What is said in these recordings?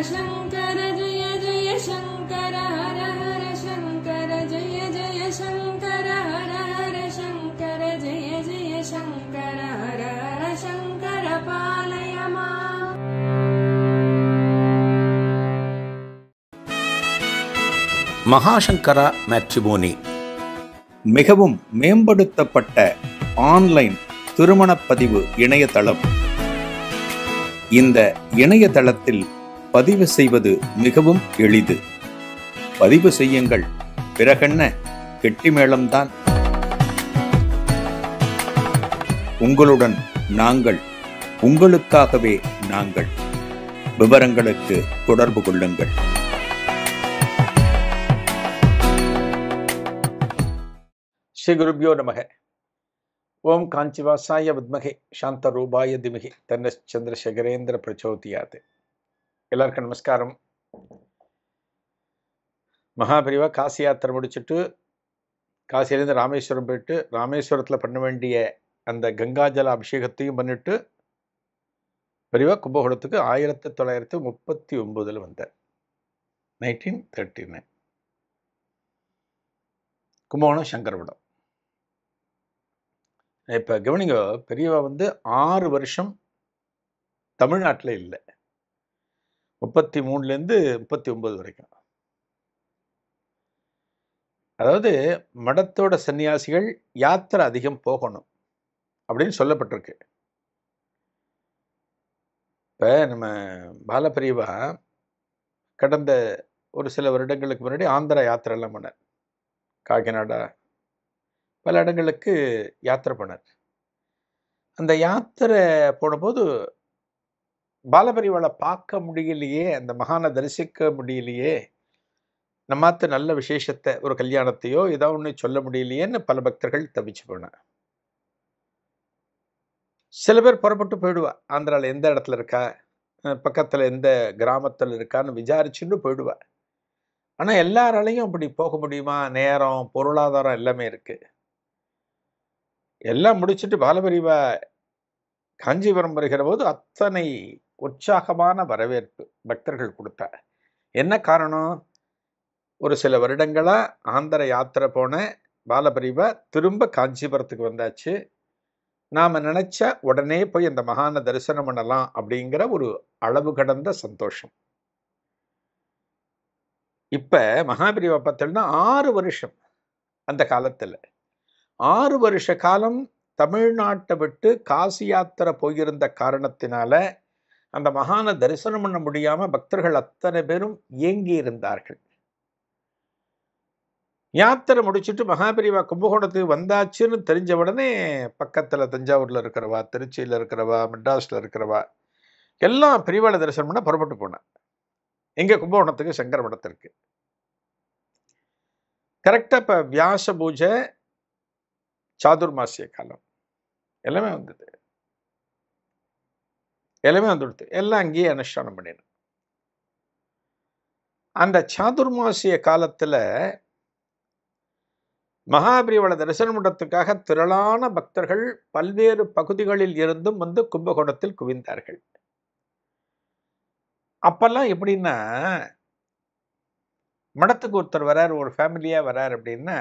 शङ्कर जय जय शङ्कर हर हर शङ्कर जय जय शङ्कर हर हर शङ्कर जय जय शङ्कर हर हर शङ्कर पालय माम्. மகாசங்கரா மேட்ரிமோனி மிகவும் மேம்படுத்தப்பட்ட ஆன்லைன் திருமணப்பதிவு இணையதளம். இந்த இணையதளத்தில் பதிவு செய்வது மிகவும் எளிது. பதிவு செய்யுங்கள், பிறகென்ன கெட்டிமேளம்தான். உங்களுடன் நாங்கள், உங்களுக்காகவே நாங்கள். விவரங்களுக்கு தொடர்பு கொள்ளுங்கள். ஸ்ரீ குருபியோ நமக. ஓம் காஞ்சிவாசாய வித்மகே சாந்த ரூபாய திமகி தன்ன சந்திரசேகரேந்திர பிரச்சோதியாது. எல்லாருக்கும் நமஸ்காரம். மகாபரிவா காசி யாத்திரை முடிச்சுட்டு காசியிலேருந்து ராமேஸ்வரம் போயிட்டு ராமேஸ்வரத்தில் பண்ண வேண்டிய அந்த கங்காஜல அபிஷேகத்தையும் பண்ணிட்டு பெரியவா கும்பகோணத்துக்கு 1939 வந்தார். 1939 கும்பகோணம் சங்கரவடம். இப்போ கவனிங்க, பெரியவா 6 வருஷம் தமிழ்நாட்டில் இல்லை. 33லேருந்து 39 வரைக்கும். அதாவது மடத்தோட சன்னியாசிகள் யாத்திரை அதிகம் போகணும் அப்படின்னு சொல்லப்பட்டிருக்கு. இப்போ நம்ம பாலபெரியவா கடந்த ஒரு சில வருடங்களுக்கு முன்னாடி ஆந்திரா யாத்திரை எல்லாம் பண்ணார். காக்கிநாடா பல இடங்களுக்கு யாத்திரை பண்ணார். அந்த யாத்திரை போனபோது பாலபெரியவாளை பார்க்க முடியலையே, அந்த மகானை தரிசிக்க முடியலையே, நம்மாத்து நல்ல விசேஷத்தை ஒரு கல்யாணத்தையோ ஏதோ ஒன்று சொல்ல முடியலையேன்னு பல பக்தர்கள் தவிச்சு போனார். சில பேர் புறப்பட்டு போயிடுவா. ஆந்திராவில் எந்த இடத்துல இருக்கா, பக்கத்தில் எந்த கிராமத்தில் இருக்கான்னு விசாரிச்சுட்டு போயிடுவா. ஆனால் எல்லாராலையும் அப்படி போக முடியுமா? நேரம், பொருளாதாரம் எல்லாமே இருக்கு. எல்லாம் முடிச்சுட்டு பாலபெரியவா காஞ்சிபுரம் வருகிற போது அத்தனை உற்சாகமான வரவேற்பு பக்தர்கள் கொடுத்தார். என்ன காரணம்? ஒரு சில வருடங்களா ஆந்திர யாத்திரை போன பாலபெரியவா திரும்ப காஞ்சிபுரத்துக்கு வந்தாச்சு. நாம நினைச்சா உடனே போய் அந்த மகானை தரிசனம் பண்ணலாம் அப்படிங்கிற ஒரு அளவு கடந்த சந்தோஷம். இப்ப மகாபெரியவா பார்த்தோம்னா 6 வருஷம் அந்த காலத்துல 6 வருஷ காலம் தமிழ்நாட்டை விட்டு காசி யாத்திரை போயிருந்த காரணத்தினால அந்த மகானை தரிசனம் பண்ண முடியாம பக்தர்கள் அத்தனை பேரும் ஏங்கி இருந்தார்கள். யாத்திரை முடிச்சுட்டு மகாபெரியவா கும்பகோணத்துக்கு வந்தாச்சுன்னு தெரிஞ்ச உடனே பக்கத்துல தஞ்சாவூர்ல இருக்கிறவா, திருச்சியில இருக்கிறவா, மெட்ராஸ்ல இருக்கிறவா எல்லாம் பெரியவாளை தரிசனம் பண்ண புறப்பட்டு போனார். எங்க? கும்பகோணத்துக்கு, சங்கர மடத்திற்கு. கரெக்டா இப்ப வியாச பூஜை, சாதுர்மாசிய காலம் எல்லாமே வந்தது. எல்லாமே வந்துடுது. எல்லாம் அங்கேயே அனுஷ்டானம் பண்ணிடணும். அந்த சாதுர்மாசிய காலத்துல மகாபெரியவாளை தரிசனம் பண்றதுக்காக திரளான பக்தர்கள் பல்வேறு பகுதிகளில் இருந்தும் கும்பகோணத்தில் குவிந்தார்கள். அப்பெல்லாம் எப்படின்னா, மடத்துக்கு ஒருத்தர் வரார், ஒரு ஃபேமிலியா வரார் அப்படின்னா,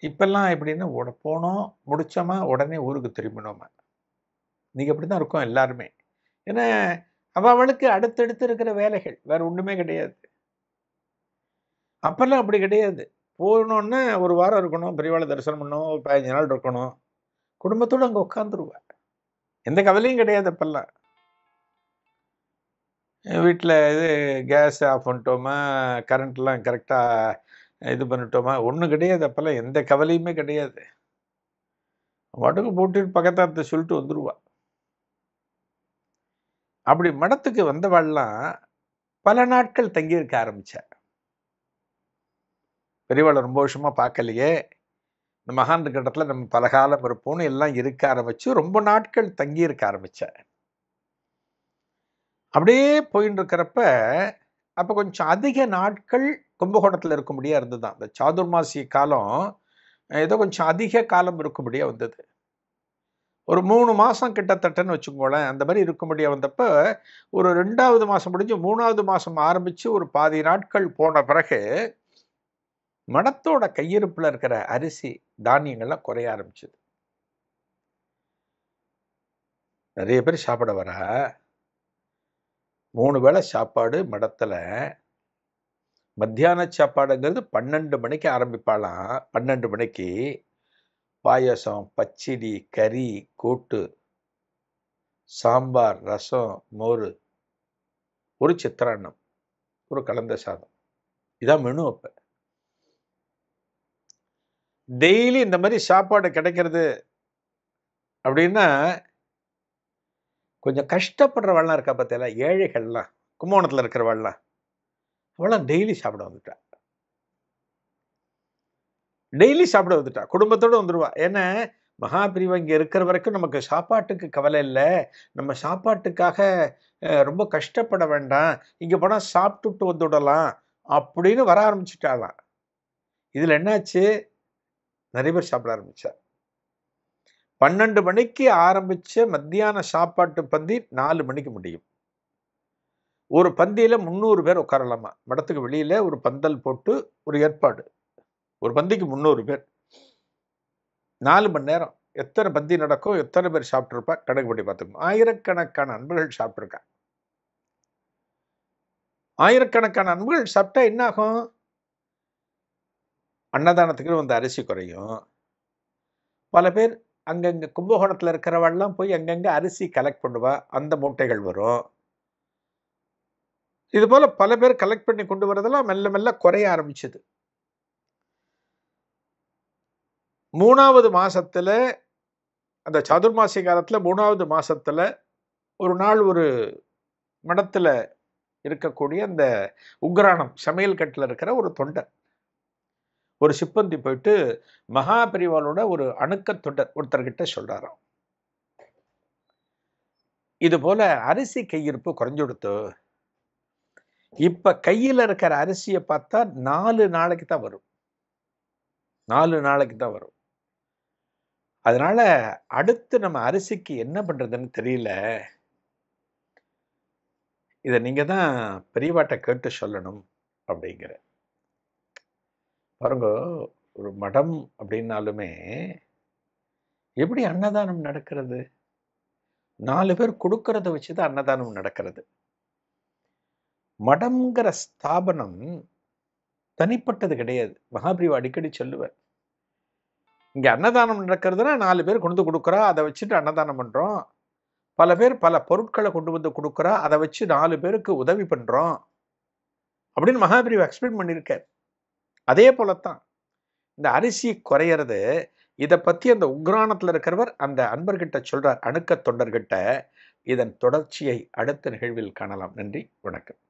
இப்பெல்லாம் எப்படின்னா போனோம், முடிச்சோமா, உடனே ஊருக்கு திரும்பினோமா. நீங்க அப்படிதான் இருக்கும் எல்லாருமே. ஏன்னா அவளுக்கு அடுத்தடுத்து இருக்கிற வேலைகள் வேற ஒண்ணுமே கிடையாது. அப்பெல்லாம் அப்படி கிடையாது. போனோன்னா ஒரு வாரம் இருக்கணும், பெரியவாளை தரிசனம் பண்ணணும், 15 நாள் இருக்கணும், குடும்பத்தோடு அங்கே உட்காந்துருவா. எந்த கவலையும் கிடையாது. அப்பெல்லாம் வீட்டில் இது கேஸ் ஆஃப் பண்ணிட்டோமா, கரண்ட்லாம் கரெக்டாக இது பண்ணிட்டோமா, ஒன்றும் கிடையாது. அப்போல்லாம் எந்த கவலையுமே கிடையாது. பாட்டுக்கு போட்டு பக்கத்தாத்த சொல்லிட்டு வந்துடுவா. அப்படி மடத்துக்கு வந்தவாள்லாம் பல நாட்கள் தங்கியிருக்க ஆரம்பிச்சா. பெரியவாளை ரொம்ப வருஷமா பார்க்கலையே, இந்த மகான் இடத்துல நம்ம பலகாலம் இருப்போம்னு எல்லாம் இருக்க ஆரம்பிச்சு ரொம்ப நாட்கள் தங்கி இருக்க ஆரம்பிச்சா. அப்படியே போயின்னு இருக்கிறப்ப அப்போ கொஞ்சம் அதிக நாட்கள் கும்பகோணத்தில் இருக்கும்படியாக இருந்ததுதான். இந்த சாதுர்மாசி காலம் ஏதோ கொஞ்சம் அதிக காலம் இருக்கும்படியாக வந்தது. ஒரு 3 மாசம் கிட்டத்தட்டன்னு வச்சுக்கோங்களேன். அந்த மாதிரி இருக்கும்படியா வந்தப்ப, ஒரு 2வது மாசம் முடிஞ்சு 3வது மாசம் ஆரம்பிச்சு ஒரு பாதி நாட்கள் போன பிறகு, மடத்தோட கையிருப்புல இருக்கிற அரிசி, தானியங்கள்லாம் குறைய ஆரம்பிச்சது. நெறைய பேர் சாப்பிட வரா. 3 வேளை சாப்பாடு மடத்துல. மத்தியான சாப்பாடுங்கிறது 12 மணிக்கு ஆரம்பிப்பாளாம். 12 மணிக்கு பாயாசம், பச்சடி, கறி, கூட்டு, சாம்பார், ரசம், மோரு, ஒரு சித்திரான்னம், ஒரு கலந்த சாதம். இதான் மெனு அப்ப. டெய்லி இந்த மாதிரி சாப்பாடு கிடைக்கிறது அப்படின்னா, கொஞ்சம் கஷ்டப்படுறவள்லாம் இருக்கா பார்த்தீங்களா? ஏழைகள்லாம், கும்பகோணத்துல இருக்கிறவள்லாம், அவள்லாம் டெய்லி சாப்பிட வந்துட்டா. டெய்லி சாப்பிட வந்துட்டா. குடும்பத்தோட வந்துருவா. ஏன்னா, மகாபிரிவா இங்க இருக்கிற வரைக்கும் நமக்கு சாப்பாட்டுக்கு கவலை இல்ல. நம்ம சாப்பாட்டுக்காக ரொம்ப கஷ்டப்பட வேண்டாம். இங்க போனா சாப்பிட்டுட்டு வந்துடலாம் அப்படின்னு வர ஆரம்பிச்சுட்டாளாம். இதுல என்னாச்சு? நிறைய பேர் சாப்பிட ஆரம்பிச்சா. 12 மணிக்கு ஆரம்பிச்ச மத்தியான சாப்பாட்டு பந்தி 4 மணிக்கு முடியும். ஒரு பந்தியில 300 பேர் உட்காரலாமா. மடத்துக்கு வெளியில ஒரு பந்தல் போட்டு ஒரு ஏற்பாடு. ஒரு பந்திக்கு 300 பேர். 4 மணி நேரம். எத்தனை பந்தி நடக்கும், எத்தனை பேர் சாப்பிட்டுருப்பா கணக்கு பண்ணி பார்த்துக்கணும். ஆயிரக்கணக்கான அன்பர்கள் சாப்பிட்டுருக்கா. ஆயிரக்கணக்கான அன்பர்கள் சாப்பிட்டா என்ன ஆகும்? அன்னதானத்துக்கு வந்த அரிசி குறையும். பல பேர் அங்கங்க கும்பகோணத்துல இருக்கிறவள்லாம் போய் அங்கங்க அரிசி கலெக்ட் பண்ணுவா. அந்த மூட்டைகள் வரும். இது போல பல பேர் கலெக்ட் பண்ணி கொண்டு வரதெல்லாம் மெல்ல மெல்ல குறைய ஆரம்பிச்சது. 3வது மாசத்துல, அந்த சாதுர்மாசி காலத்துல 3வது மாசத்துல ஒரு நாள் ஒரு மடத்துல இருக்கக்கூடிய அந்த உக்ராணம் சமையல் கட்டுல இருக்கிற ஒரு தொண்டர், ஒரு சிப்பந்தி போயிட்டு மகாபெரிவாளோட ஒரு அணுக்க தொண்டர் ஒருத்தர்கிட்ட சொல்றாராம். இது போல அரிசி கையிருப்பு குறைஞ்சுடுத்து. இப்ப கையில இருக்கிற அரிசியை பார்த்தா 4 நாளைக்கு தான் வரும். 4 நாளைக்கு தான் வரும். அதனால அடுத்து நம்ம அரிசிக்கு என்ன பண்றதுன்னு தெரியல. இத நீங்க தான் பெரியவாட்ட கேட்டு சொல்லணும் அப்படிங்கிற. பாருங்க, ஒரு மடம் அப்படின்னாலுமே எப்படி அன்னதானம் நடக்கிறது? 4 பேர் கொடுக்கறத வச்சுதான் அன்னதானம் நடக்கிறது. மடம்ங்கிற ஸ்தாபனம் தனிப்பட்டது கிடையாது. மகாபிரிவா அடிக்கடி சொல்லுவார். இங்க அன்னதானம் நடக்கிறதுனா 4 பேர் கொண்டு வந்து கொடுக்குறா, அதை வச்சுட்டு அன்னதானம் பண்றோம். பல பேர் பல பொருட்களை கொண்டு வந்து கொடுக்குறா, அதை வச்சு 4 பேருக்கு உதவி பண்றோம் அப்படின்னு மகாபிரிவா எக்ஸ்பிளைன் பண்ணியிருக்கார். அதே போலத்தான் இந்த அரிசி குறையிறது. இதை பத்தி அந்த உக்ராணத்துல இருக்கிறவர் அந்த அன்பர்கிட்ட சொல்றார், அணுக்க தொண்டர்கிட்ட. இதன் தொடர்ச்சியை அடுத்த நிகழ்வில் காணலாம். நன்றி, வணக்கம்.